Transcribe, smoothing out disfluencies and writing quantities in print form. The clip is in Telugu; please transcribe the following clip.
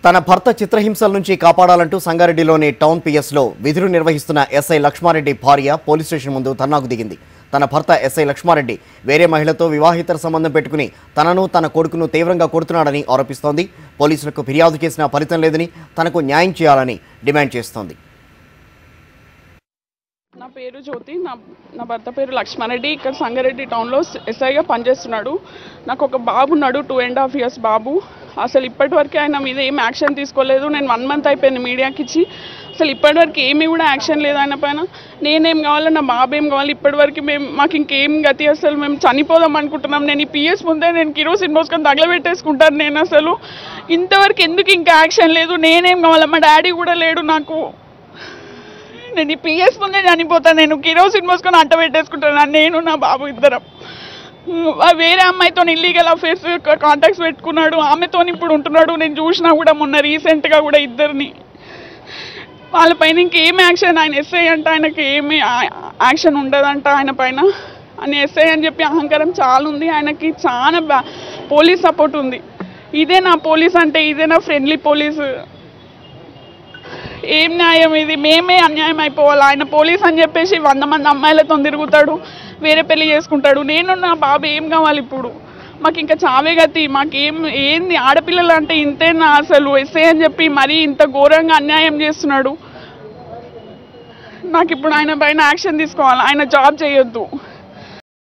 తన భర్త చిత్రహింసల నుంచి కాపాడాలంటూ సంగారెడ్డిలోని టౌన్ పిఎస్లో విధులు నిర్వహిస్తున్న ఎస్ఐ లక్ష్మారెడ్డి భార్య పోలీస్ స్టేషన్ ముందు ధర్నాకు దిగింది. తన భర్త ఎస్ఐ లక్ష్మారెడ్డి వేరే మహిళతో వివాహితర సంబంధం పెట్టుకుని తనను తన కొడుకును తీవ్రంగా కొడుతున్నాడని ఆరోపిస్తోంది. పోలీసులకు ఫిర్యాదు చేసినా ఫలితం లేదని తనకు న్యాయం చేయాలని డిమాండ్ చేస్తోంది. నా పేరు జ్యోతి, నా భర్త పేరు లక్ష్మారెడ్డి. ఇక్కడ సంగారెడ్డి టౌన్లో ఎస్ఐగా పనిచేస్తున్నాడు. నాకు ఒక బాబు ఉన్నాడు, 2.5 years బాబు. అసలు ఇప్పటివరకు ఆయన మీద ఏం యాక్షన్ తీసుకోలేదు. నేను 1 month అయిపోయింది మీడియాకి ఇచ్చి, అసలు ఇప్పటివరకు ఏమీ కూడా యాక్షన్ లేదు ఆయన పైన. నేనేం కావాలి, నా బాబు ఏం కావాలి, ఇప్పటివరకు మాకు ఇంకేం గతి, అసలు మేము చనిపోదాం అనుకుంటున్నాం. నేను ఈ పిఎస్ ముందే నేను కిరోసిన్ మోసుకొని తగలబెట్టేసుకుంటాను. నేను అసలు ఇంతవరకు ఎందుకు ఇంకా యాక్షన్ లేదు. నేనేం కావాలి, మా డాడీ కూడా లేడు నాకు. నేను ఈ పిఎస్ ముందే చనిపోతాను. నేను కిరోసిన్ మోసుకొని అంట పెట్టేసుకుంటాను. నేను నా బాబు ఇద్దరం. వేరే అమ్మాయితో ఇల్లీగల్ అఫేర్స్ కాంటాక్ట్స్ పెట్టుకున్నాడు, ఆమెతో ఇప్పుడు ఉంటున్నాడు. నేను చూసినా కూడా మొన్న రీసెంట్గా కూడా ఇద్దరిని. వాళ్ళపైన ఇంకేం యాక్షన్, ఆయన ఎస్ఐ అంటే ఆయనకి ఏమి యాక్షన్ ఉండదంట ఆయన పైన. ఆయన ఎస్ఐ అని చెప్పి అహంకారం చాలా ఉంది ఆయనకి. చాలా పోలీస్ సపోర్ట్ ఉంది. ఇదే నా పోలీస్ అంటే, ఇదే నా ఫ్రెండ్లీ పోలీసు. ఏం న్యాయం ఇది? మేమే అన్యాయం అయిపోవాలి. ఆయన పోలీస్ అని చెప్పేసి 100 మంది అమ్మాయిలతో తిరుగుతాడు, వేరే పెళ్లి చేసుకుంటాడు. నేను నా బాబు ఏం కావాలి ఇప్పుడు? మాకు ఇంకా చావే గతి. ఏంది ఆడపిల్లలు అంటే ఇంతేనా? అసలు ఎస్ఐ అని చెప్పి మరీ ఇంత ఘోరంగా అన్యాయం చేస్తున్నాడు. నాకు ఇప్పుడు ఆయన పైన యాక్షన్ తీసుకోవాలి. ఆయన జాబ్ చేయొద్దు.